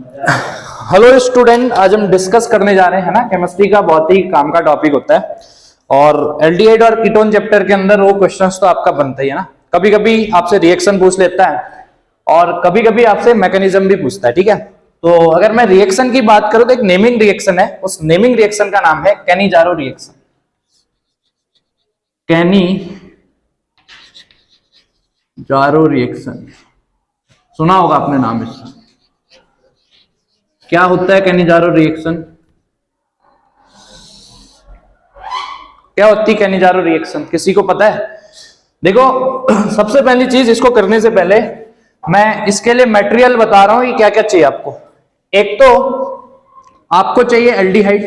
Hello student, आज हम discuss करने जा रहे हैं ना, केमिस्ट्री का बहुत ही काम का टॉपिक होता है। और एल्डिहाइड और कीटोन चैप्टर के अंदर वो क्वेश्चंस तो आपका बनता ही है ना। कभी कभी आपसे रिएक्शन पूछ लेता है और कभी कभी आपसे मैकेनिज्म भी पूछता है, ठीक है। तो अगर मैं रिएक्शन की बात करूं तो एक नेमिंग रिएक्शन है, उस नेमिंग रिएक्शन का नाम है कैनिजारो रिएक्शन। कैनिजारो रिएक्शन सुना होगा आपने नाम इसका। क्या होता है कैनिजारो रिएक्शन? क्या होती है कैनिजारो रिएक्शन, किसी को पता है? देखो, सबसे पहली चीज, इसको करने से पहले मैं इसके लिए मटेरियल बता रहा हूं कि क्या क्या चाहिए आपको। एक तो आपको चाहिए एल्डिहाइड,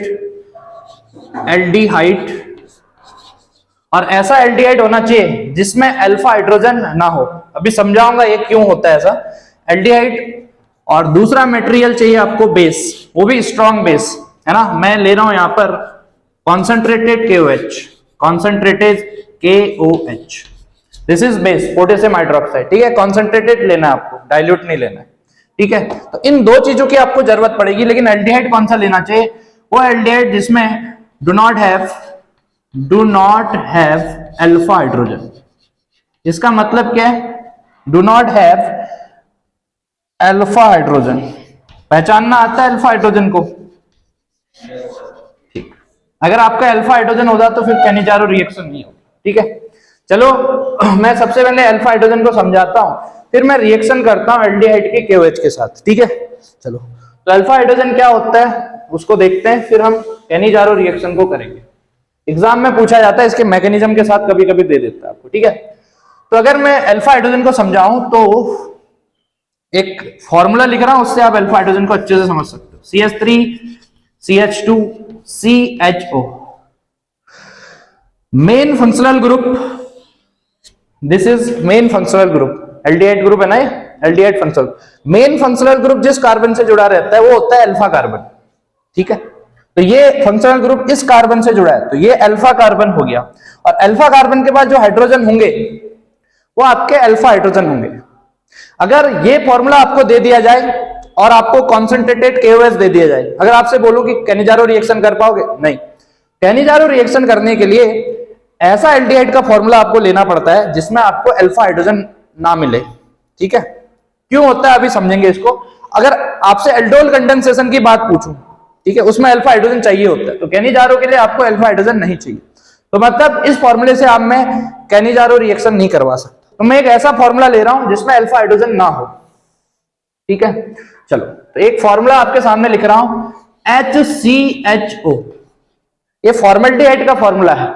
और ऐसा एल्डिहाइड होना चाहिए जिसमें अल्फा हाइड्रोजन ना हो। अभी समझाऊंगा ये क्यों होता है ऐसा एल्डिहाइड। और दूसरा मटेरियल चाहिए आपको बेस, वो भी स्ट्रॉन्ग बेस है ना। मैं ले रहा हूं यहां पर concentrated KOH, this is base, potassium hydroxide, ठीक है। कॉन्सेंट्रेटेड लेना है आपको, डाइल्यूट नहीं लेना है, ठीक है। तो इन दो चीजों की आपको जरूरत पड़ेगी। लेकिन एल्डिहाइड कौन सा लेना चाहिए? वो एल्डिहाइड जिसमें do not have alpha hydrogen. इसका मतलब क्या है? Do not have alpha hydrogen. पहचानना आता है अल्फा हाइड्रोजन को? ठीक। अगर आपका अल्फा हाइड्रोजन होगा तो फिर कैनिजारो रिएक्शन नहीं होगा, ठीक है। चलो, मैं सबसे पहले अल्फा हाइड्रोजन को समझाता हूं, फिर मैं रिएक्शन करता हूं एल्डिहाइड के KOH के साथ, ठीक है। चलो, तो अल्फा हाइड्रोजन क्या होता है उसको देखते हैं, फिर हम कैनिजारो रिएक्शन को करेंगे। एग्जाम में पूछा जाता है, इसके मैकेनिज्म के साथ कभी कभी दे देता है आपको, ठीक है। तो अगर मैं अल्फा हाइड्रोजन को समझाऊं तो एक फॉर्मूला लिख रहा हूं, उससे आप अल्फा हाइड्रोजन को अच्छे से समझ सकते हो। CH3CH2 CHO, main functional group, this is main functional group. Aldehyde group है ना, aldehyde functional. Main functional group जिस कार्बन से जुड़ा रहता है वो होता है अल्फा कार्बन, ठीक है। तो ये फंक्शनल ग्रुप इस कार्बन से जुड़ा है, तो ये अल्फा कार्बन हो गया। और अल्फा कार्बन के बाद जो हाइड्रोजन होंगे वो आपके अल्फा हाइड्रोजन होंगे। अगर ये फॉर्मूला आपको दे दिया जाए और आपको कॉन्सेंट्रेटेड KOH दे दिया जाए, अगर आपसे बोलूं कि कैनिजारो रिएक्शन कर पाओगे? नहीं। कैनिजारो रिएक्शन करने के लिए ऐसा एल्डिहाइड का फॉर्मूला आपको लेना पड़ता है जिसमें आपको अल्फा हाइड्रोजन ना मिले, ठीक है। क्यों होता है अभी समझेंगे इसको। अगर आपसे एल्डोल कंडेंसेशन की बात पूछूं, ठीक है, उसमें अल्फा हाइड्रोजन चाहिए होता है, तो कैनिजारो के लिए आपको अल्फा हाइड्रोजन नहीं चाहिए। तो मतलब इस फॉर्मूले से आप मैं कैनिजारो रिएक्शन नहीं करवा सकता। तो मैं एक ऐसा फॉर्मूला ले रहा हूं जिसमें अल्फा हाइड्रोजन ना हो, ठीक है। चलो, तो एक फॉर्मूला आपके सामने लिख रहा हूं, HCHO। ये फॉर्मल्डिहाइड का फॉर्मूला है।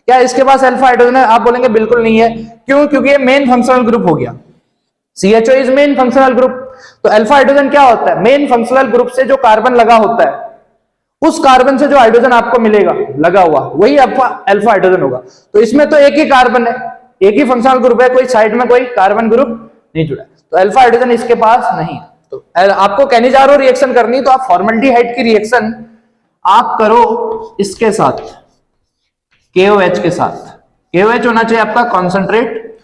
क्या इसके पास अल्फा हाइड्रोजन है? आप बोलेंगे बिल्कुल नहीं है। क्यों? क्योंकि ये मेन फंक्शनल ग्रुप हो गया। CHO is main functional group. तो अल्फा हाइड्रोजन क्या होता है? मेन फंक्शनल ग्रुप से जो कार्बन लगा होता है, उस कार्बन से जो हाइड्रोजन आपको मिलेगा लगा हुआ, वही अल्फा हाइड्रोजन होगा। तो इसमें तो एक ही कार्बन है, एक ही फंक्शनल ग्रुप है, कोई साइड में कोई कार्बन ग्रुप नहीं जुड़ा है, तो अल्फा हाइड्रोजन इसके पास नहीं है। तो आपको कैनिजारो रिएक्शन करनी तो आप फॉर्मल्डिहाइड की रिएक्शन आप करो इसके साथ, KOH के साथ। KOH होना चाहिए आपका कॉन्सेंट्रेट।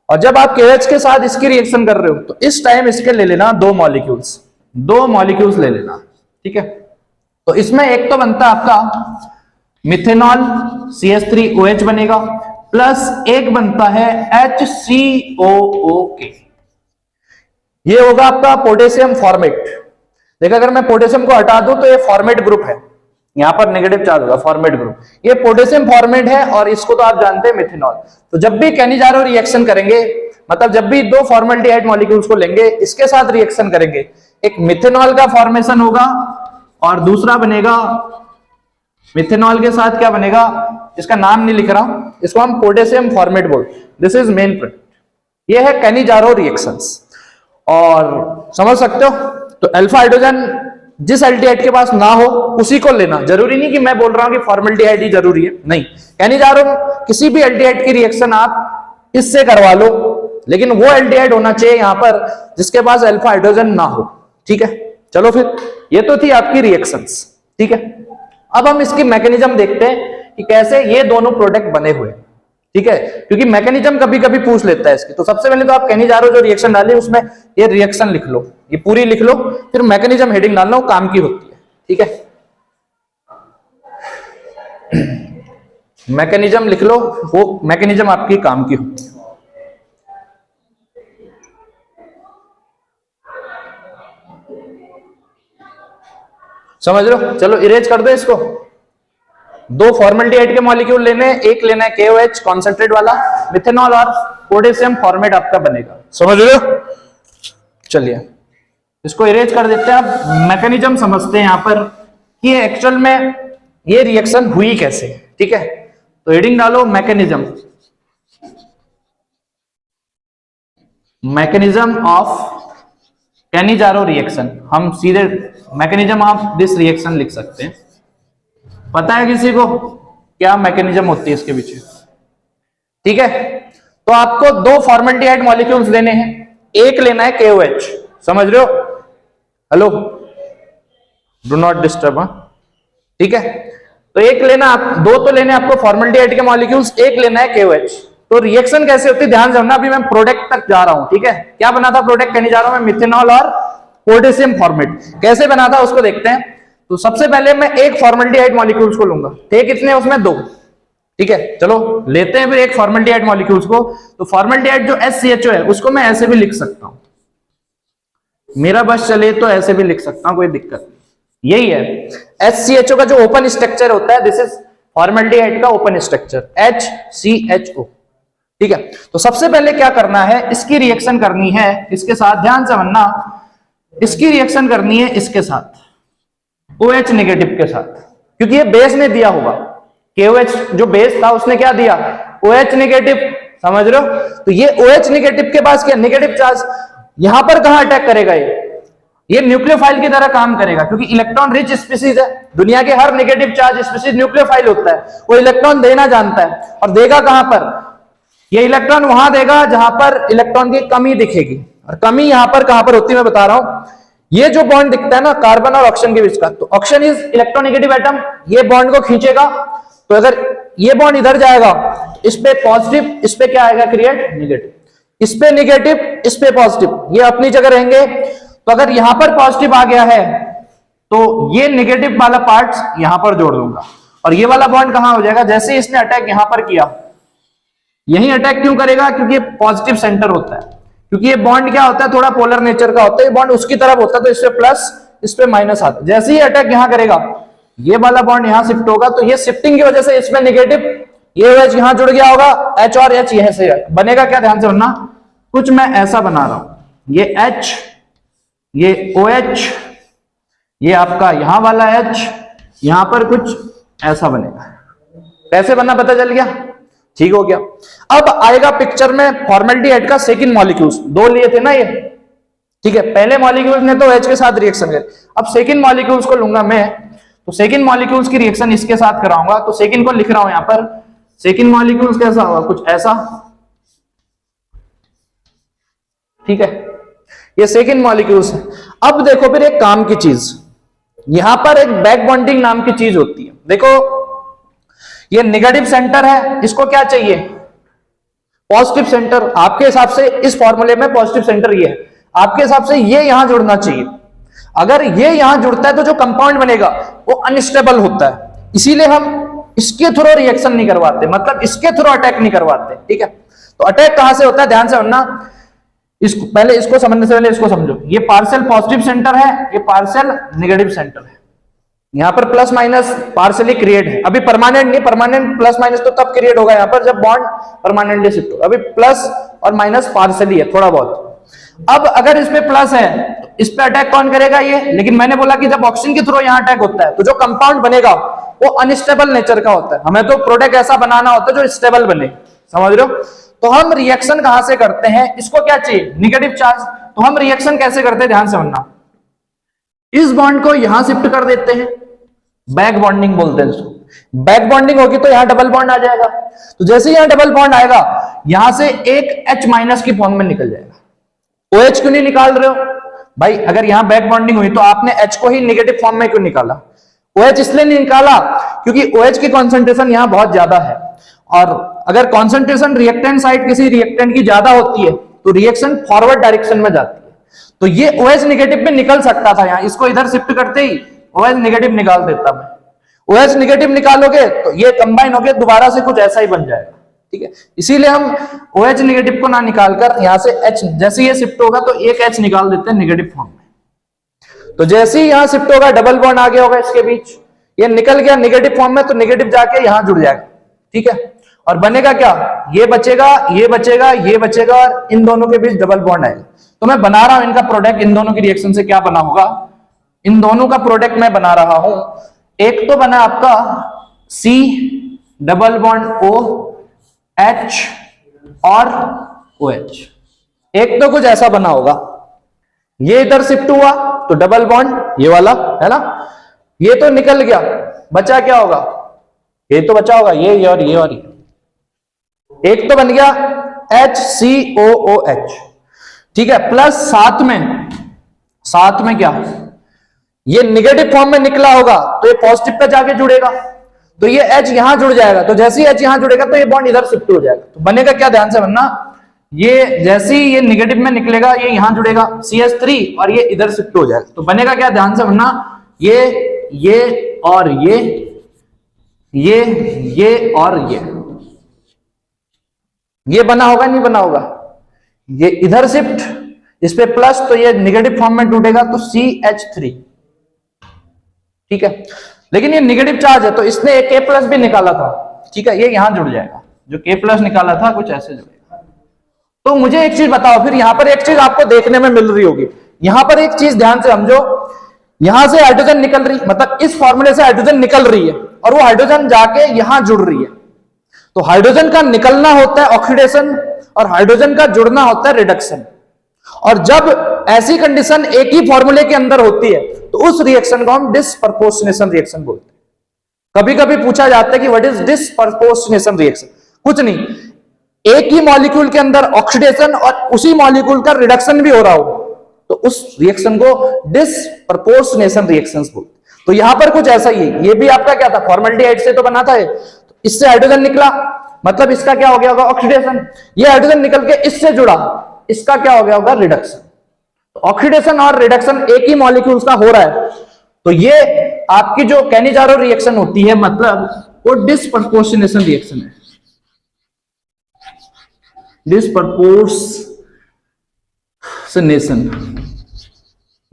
और जब आप KOH के साथ इसकी रिएक्शन कर रहे हो तो इस टाइम इसके ले लेना दो मॉलिक्यूल्स ले लेना, ठीक है। तो इसमें एक तो बनता है आपका मिथेनॉल, CH3OH बनेगा, प्लस एक बनता है HCOOK। ये होगा आपका पोटेशियम फॉर्मेट। देखा, अगर मैं पोटेशियम को हटा दूं तो ये फॉर्मेट ग्रुप है, यहां पर नेगेटिव चार्ज होगा, फॉर्मेट ग्रुप। ये पोटेशियम फॉर्मेट है और इसको तो आप जानते हैं मिथेनॉल। तो जब भी कैनिजारो रिएक्शन करेंगे, मतलब जब भी दो फॉर्मल्डिहाइड मॉलिक्यूल्स को लेंगे, इसके साथ रिएक्शन करेंगे, एक मिथेनॉल का फॉर्मेशन होगा और दूसरा बनेगा मिथेनॉल के साथ क्या बनेगा, इसका नाम नहीं लिख रहा हूं, इसको हम पोटेशियम फॉर्मेट बोल। This is main product. ये है कैनिजारो रिएक्शंस। और समझ सकते हो, तो अल्फा हाइड्रोजन जिस एल्डिहाइड के पास ना हो उसी को लेना। जरूरी नहीं कि मैं बोल रहा हूं कि फॉर्मल्डिहाइड ही जरूरी है, नहीं। कैनिजारो किसी भी एल्डिहाइड की रिएक्शन आप इससे करवा लो, लेकिन वो एल्डिहाइड होना चाहिए यहां पर जिसके पास अल्फा हाइड्रोजन ना हो, ठीक है। चलो, फिर ये तो थी आपकी रिएक्शंस, ठीक है। अब हम इसकी मैकेनिज्म देखते हैं कि कैसे ये दोनों प्रोडक्ट बने हुए, ठीक है, क्योंकि मैकेनिज्म कभी कभी पूछ लेता है इसकी। तो सबसे पहले तो आप कहने जा रहे हो जो रिएक्शन डाली उसमें ये रिएक्शन लिख लो, ये पूरी लिख लो, फिर मैकेनिज्म हेडिंग डालना, वो काम की होती है। ठीक है, मैकेनिज्म लिख लो, वो मैकेनिज्म आपकी काम की होती है। समझ लो, चलो इरेज कर दो इसको। दो फॉर्मल्डिहाइड के मॉलिक्यूल लेने, एक लेना है KOH कॉन्सेंट्रेट वाला, मिथेनॉल और पोटेशियम फॉर्मेट आपका बनेगा। समझ लो, चलिए इसको इरेज कर देते हैं। अब मैकेनिज्म समझते हैं यहां पर कि एक्चुअल में ये रिएक्शन हुई कैसे। ठीक है, तो हेडिंग डालो mechanism, mechanism of Cannizzaro reaction. हम सीधे मैकेनिज्म ऑफ दिस रिएक्शन लिख सकते हैं। पता है किसी को क्या मैकेनिज्म होती है इसके पीछे? ठीक है, तो आपको दो फॉर्मल्डिहाइड मॉलिक्यूल्स लेने हैं, एक लेना है KOH। समझ रहे हो? Hello, do not disturb. ठीक है, तो एक लेना, आप दो तो लेने आपको फॉर्मल्डिहाइड के मॉलिक्यूल्स, एक लेना है KOH। तो रिएक्शन कैसे होती है ध्यान से समझना। अभी मैं प्रोडक्ट तक जा रहा हूं। ठीक है, क्या बना था प्रोडक्ट, कहने जा रहा हूं मैं, मिथेनॉल और पोटेशियम फॉर्मेट। कैसे बना था उसको देखते हैं। तो सबसे पहले मैं एक फॉर्मल्डिहाइड मॉलिक्यूल्स को लूंगा, थे कितने उसमें, दो। ठीक है, चलो लेते हैं फिर एक फॉर्मल्डिहाइड मॉलिक्यूल्स को। तो फॉर्मल्डिहाइड जो HCHO है उसको मैं ऐसे भी लिख सकता हूं, मेरा बस चले तो ऐसे भी लिख सकता हूं, कोई दिक्कत नहीं। यही है HCHO का जो ओपन स्ट्रक्चर होता है, दिस इज फॉर्मल्डिहाइड का ओपन स्ट्रक्चर HCHO। ठीक है, तो सबसे पहले क्या करना है, इसकी रिएक्शन करनी है इसके साथ, ध्यान से बनना, इसकी रिएक्शन करनी है इसके साथ, OH नेगेटिव के साथ, क्योंकि ये बेस ने दिया होगा। KOH जो बेस था उसने क्या दिया, OH नेगेटिव। समझ रहे हो? तो ये OH नेगेटिव के पास क्या, नेगेटिव चार्ज, यहां पर कहां अटैक करेगा, ये न्यूक्लियोफाइल की तरह काम करेगा, क्योंकि इलेक्ट्रॉन रिच स्पीसीज है। दुनिया के हर नेगेटिव चार्ज स्पीसीज न्यूक्लियोफाइल होता है, वो इलेक्ट्रॉन देना जानता है, और देगा कहां पर, ये इलेक्ट्रॉन वहां देगा जहां पर इलेक्ट्रॉन की कमी दिखेगी। और कमी यहां पर कहां पर होती है मैं बता रहा हूं। ये जो बॉन्ड दिखता है ना कार्बन और ऑक्सीजन के बीच का, तो ऑक्सीजन इज इलेक्ट्रोनेगेटिव एटम, ये बॉन्ड को खींचेगा। तो अगर ये बॉन्ड इधर जाएगा, इस पे पॉजिटिव, इस पे क्या आएगा, क्रिएट नेगेटिव, इस पे नेगेटिव, इस पे पॉजिटिव, ये अपनी जगह रहेंगे। तो अगर यहां पर पॉजिटिव आ गया है तो ये नेगेटिव वाला पार्ट यहां पर जोड़ दूंगा, और ये वाला बॉन्ड कहां हो जाएगा, जैसे इसने अटैक यहां पर किया, यही अटैक क्यों करेगा, क्योंकि ये पॉजिटिव सेंटर होता है, क्योंकि ये बॉन्ड क्या होता है, थोड़ा पोलर नेचर का होता है, ये बॉन्ड उसकी तरफ होता है, तो इस पे प्लस, इस पे माइनस आता है। जैसे ही अटैक यहां करेगा, ये वाला बॉन्ड यहां शिफ्ट होगा, तो ये शिफ्टिंग की वजह से इसमें नेगेटिव, ये OH यहां जुड़ गया होगा, H और H यहां से बनेगा क्या, ध्यान से सुनना। कुछ मैं ऐसा बना रहा हूं, ये H, ये OH, ये आपका यहां वाला H, यहां पर कुछ ऐसा बनेगा। कैसे बनना पता चल गया? ठीक हो गया। अब आएगा पिक्चर में फॉर्मल्डिहाइड का सेकंड मॉलिक्यूल्स, दो लिए थे ना ये। ठीक है, पहले मॉलिक्यूल्स ने तो H के साथ रिएक्शन किया, अब सेकंड मॉलिक्यूल्स को लूंगा मैं। तो सेकंड मॉलिक्यूल्स की रिएक्शन इसके साथ कराऊंगा, तो सेकंड को लिख रहा हूं यहां पर। सेकंड मॉलिक्यूल्स कैसा होगा, कुछ ऐसा। ठीक है, ये सेकंड मॉलिक्यूल्स है। अब देखो फिर एक काम की चीज, यहां पर एक बैक बॉन्डिंग नाम की चीज होती है। देखो ये नेगेटिव सेंटर है, इसको क्या चाहिए, पॉजिटिव सेंटर। आपके हिसाब से इस फॉर्मूले में पॉजिटिव सेंटर ये है, आपके हिसाब से ये यहां जुड़ना चाहिए। अगर ये यहां जुड़ता है तो जो कंपाउंड बनेगा वो अनस्टेबल होता है, इसीलिए हम इसके थ्रू रिएक्शन नहीं करवाते, मतलब इसके थ्रू अटैक नहीं करवाते। ठीक है, तो अटैक कहां से होता है, ध्यान से सुनना। इसको पहले, इसको समझने से पहले इसको समझो। ये पार्शियल पॉजिटिव सेंटर है, ये पार्शियल नेगेटिव सेंटर है। यहां पर प्लस माइनस पार्शियली क्रिएट है, अभी परमानेंट नहीं, परमानेंट प्लस माइनस तो तब क्रिएट होगा यहां पर जब बॉन्ड परमानेंटली शिफ्ट होगा। अभी प्लस और माइनस पार्शियली है थोड़ा बहुत। अब अगर इसमें प्लस है तो इस पे अटैक कौन करेगा, ये। लेकिन मैंने बोला कि जब ऑक्सीजन के थ्रू यहां अटैक होता है तो जो कंपाउंड बनेगा वो अनस्टेबल नेचर का होता है। हमें तो प्रोडक्ट ऐसा बनाना होता है जो स्टेबल बने, समझ रहे हो। तो हम रिएक्शन कहां से करते हैं, इसको क्या चाहिए, नेगेटिव चार्ज। तो हम रिएक्शन कैसे करते हैं, ध्यान से सुनना। इस बॉन्ड को यहां शिफ्ट कर देते हैं, बैक बॉन्डिंग बोलते हैं इसको। बैक बॉन्डिंग होगी तो यहां डबल बॉन्ड आ जाएगा। तो जैसे ही यहां डबल बॉन्ड आएगा, यहां से एक H माइनस की फॉर्म में निकल जाएगा। OH क्यों नहीं निकाल रहे हो भाई, अगर यहां बैक बॉन्डिंग हुई तो आपने H को ही नेगेटिव फॉर्म में क्यों निकाला। OH इसलिए नहीं निकाला क्योंकि OH की कॉन्सेंट्रेशन यहां बहुत ज्यादा है, और अगर कॉन्सेंट्रेशन रिएक्टेंट साइड किसी रिएक्टेंट की ज्यादा होती है तो रिएक्शन फॉरवर्ड डायरेक्शन में जाती है। तो ये OH नेगेटिव में निकल सकता था, यहां इसको इधर शिफ्ट करते ही OH नेगेटिव निकाल देता मैं। OH नेगेटिव निकालोगे तो ये कंबाइन होके दोबारा से कुछ ऐसा ही बन जाएगा, ठीक है। इसीलिए हम OH नेगेटिव को ना निकालकर यहां से H, जैसे ये शिफ्ट होगा तो एक H निकाल देते हैं नेगेटिव फॉर्म में। तो जैसे ही यहां शिफ्ट होगा डबल बॉन्ड आ गया होगा इसके बीच, ये निकल गया नेगेटिव फॉर्म में, तो नेगेटिव जाके यहां जुड़ जाएगा, ठीक है। और बनेगा क्या, ये बचेगा, ये बचेगा, ये बचेगा, और इन दोनों के बीच डबल बॉन्ड आएगा। तो मैं बना रहा हूं इनका प्रोडक्ट, इन दोनों की रिएक्शन से क्या बना होगा, इन दोनों का प्रोडक्ट मैं बना रहा हूं। एक तो बना आपका C double bond O H और OH, एक तो कुछ ऐसा बना होगा। ये इधर शिफ्ट हुआ तो डबल बॉन्ड ये वाला है ना, ये तो निकल गया, बचा क्या होगा, ये तो बचा होगा ये और ये और ये। एक तो बन गया HCOOH, ठीक है, प्लस साथ में क्या, ये निगेटिव फॉर्म में निकला होगा तो ये पॉजिटिव पे जाके जुड़ेगा, तो ये H यहां जुड़ जाएगा। तो जैसे ही H यहां जुड़ेगा तो ये बॉन्ड इधर शिफ्ट हो जाएगा। तो बनेगा क्या, ध्यान से बनना, ये जैसे ही ये निगेटिव में निकलेगा ये यहां जुड़ेगा CH3 और ये इधर शिफ्ट हो जाएगा। तो बनेगा क्या, ध्यान से बनना, ये और ये और ये बना होगा नहीं बना होगा, ये इधर शिफ्ट, इस पे प्लस, तो ये नेगेटिव फॉर्म में टूटेगा तो CH3, ठीक है। लेकिन ये नेगेटिव चार्ज है तो इसने एक K+ भी निकाला था, ठीक है, ये यहां जुड़ जाएगा, जो K+ निकाला था कुछ ऐसे जुड़ेगा। तो मुझे एक चीज बताओ, फिर यहां पर एक चीज आपको देखने में मिल रही होगी, यहां पर एक चीज ध्यान से समझो, यहां से हाइड्रोजन निकल रही, मतलब इस फॉर्मूले से हाइड्रोजन निकल रही है और वो हाइड्रोजन जाके यहां जुड़ रही है। तो हाइड्रोजन का निकलना होता है ऑक्सीडेशन और हाइड्रोजन का जुड़ना होता है रिडक्शन। और जब ऐसी कंडीशन एक ही फॉर्मूले के अंदर होती है तो उस रिएक्शन को हम डिसप्रपोर्शनेशन रिएक्शन बोलते हैं। कभी कभी पूछा जाता है कि व्हाट इज डिसप्रपोर्शनेशन रिएक्शन, कुछ नहीं, एक ही मॉलिक्यूल के अंदर ऑक्सीडेशन और उसी मॉलिक्यूल का रिडक्शन भी हो रहा हो तो उस रिएक्शन को डिसप्रपोर्शनेशन रिएक्शंस बोलते हैं। तो यहां पर कुछ ऐसा ही है, ये भी आपका क्या था, फॉर्मेल्डिहाइड से तो बना था, तो इससे हाइड्रोजन निकला, मतलब इसका क्या हो गया होगा, ऑक्सीडेशन। ये हाइड्रोजन निकल के इससे जुड़ा, इसका क्या हो गया होगा, रिडक्शन। तो ऑक्सीडेशन और रिडक्शन एक ही मॉलिक्यूल्स का हो रहा है, तो ये आपकी जो कैनिजारो रिएक्शन होती है, मतलब वो डिसप्रपोर्शनेशन रिएक्शन है, डिसप्रपोर्शनेशन,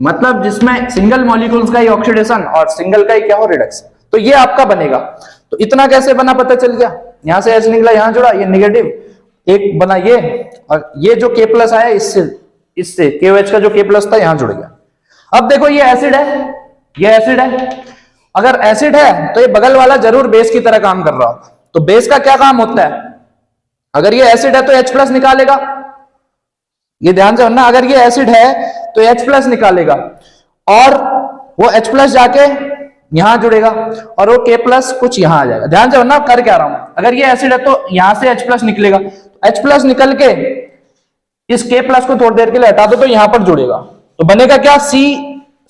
मतलब जिसमें सिंगल मॉलिक्यूल्स का ही ऑक्सीडेशन और सिंगल का ही क्या हो, रिडक्शन। तो ये आपका बनेगा। तो इतना कैसे बना पता चल गया, यहां से H निकला, यहां जुड़ा, ये नेगेटिव एक बना ये, और ये जो K+ आया इससे KOH का जो K+ था यहां जुड़ गया। अब देखो ये एसिड है, ये एसिड है, अगर एसिड है तो ये बगल वाला जरूर बेस की तरह काम कर रहा होगा। तो बेस का क्या काम होता है, अगर ये एसिड है तो H+ निकालेगा, ये ध्यान से सुनना, अगर ये एसिड है तो H+ निकालेगा और वो H+ जाके यहां जुड़ेगा और वो K+ कुछ यहां आ जाएगा। ध्यान से सुनना कर क्या रहा हूं, अगर ये एसिड है तो यहां से H+ निकलेगा, तो H+ निकल के इस K+ को थोड़ी देर के लिए हटा दो तो यहां पर जुड़ेगा, तो बनेगा क्या,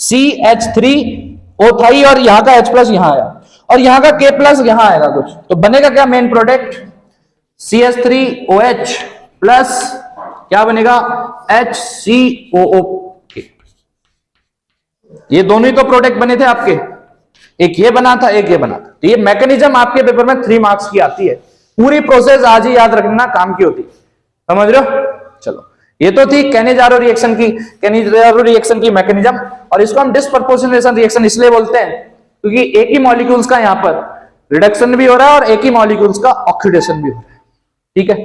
CH3O था ही और यहां का H+ यहां आया और यहां का K+ यहां आएगा कुछ, तो बनेगा क्या, मेन प्रोडक्ट CH3OH प्लस क्या बनेगा, HCOO। ये दोनों ही तो प्रोडक्ट बने थे आपके, एक ये बना था एक ये बना था। तो ये मैकेनिज्म आपके पेपर में 3 मार्क्स की आती है, पूरी प्रोसेस आज ही याद रखना काम की होती, समझ रहे हो। चलो ये तो थी कैनिजारो रिएक्शन की मैकेनिज्म, और इसको हम डिसप्रपोर्शनेशन रिएक्शन इसलिए बोलते हैं क्योंकि एक ही मॉलिक्यूल्स का यहां पर रिडक्शन भी हो रहा है और एक ही मॉलिक्यूल्स का ऑक्सीडेशन भी हो रहा है, ठीक है,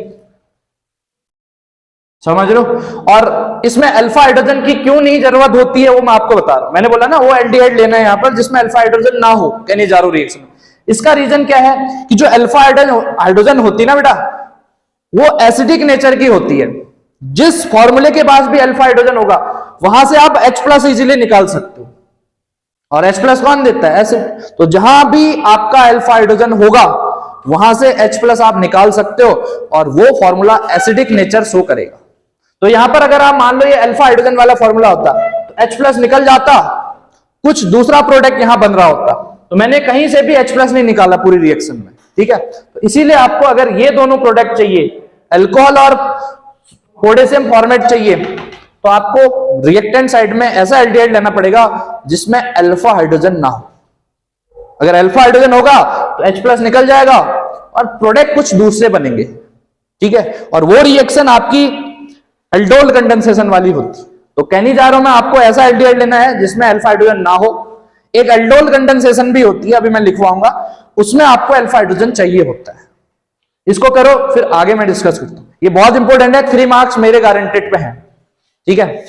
समझ लो। और इसमें अल्फा हाइड्रोजन की क्यों नहीं जरूरत होती है वो मैं आपको बता रहा हूं। मैंने बोला ना वो एल्डिहाइड लेना है यहां पर जिसमें अल्फा हाइड्रोजन ना हो कैनिजारो रिएक्शन में। इसका रीजन क्या है कि जो अल्फा हाइड्रोजन होती है ना बेटा, वो एसिडिक नेचर की होती है। जिस फॉर्मूले के पास भी अल्फा हाइड्रोजन होगा वहां से आप H+ इजीली निकाल सकते हो, और H+ कौन देता है, एसिड। तो जहां भी आपका अल्फा हाइड्रोजन होगा वहां से H+ आप निकाल सकते हो और वो फॉर्मूला एसिडिक नेचर शो करेगा। तो यहां पर अगर आप मान लो ये अल्फा हाइड्रोजन वाला फॉर्मूला होता तो H+ निकल जाता, कुछ दूसरा प्रोडक्ट यहां बन रहा होता, तो मैंने कहीं से भी H+ नहीं निकाला पूरी रिएक्शन में, ठीक है। तो इसीलिए आपको अगर ये दोनों प्रोडक्ट चाहिए, अल्कोहल और पोटेशियम फॉर्मेट चाहिए, तो आपको रिएक्टेंट साइड में ऐसा एल्डिहाइड लेना पड़ेगा जिसमें अल्फा हाइड्रोजन ना हो। अगर अल्फा हाइड्रोजन होगा तो H+ निकल जाएगा और प्रोडक्ट कुछ दूसरे बनेंगे, ठीक है। और वो रिएक्शन आपकी एल्डोल कंडेंसेशन वाली होती। तो कहने जा रहा हूं मैं आपको ऐसा एल्डिहाइड लेना है जिसमें अल्फा हाइड्रोजन ना हो। एक एल्डोल कंडेंसेशन भी होती है, अभी मैं लिखवाऊंगा, उसमें आपको अल्फा हाइड्रोजन चाहिए होता है। इसको करो, फिर आगे मैं डिस्कस करता हूं। ये बहुत इंपॉर्टेंट है, 3 मार्क्स मेरे गारंटेड पे हैं, ठीक है।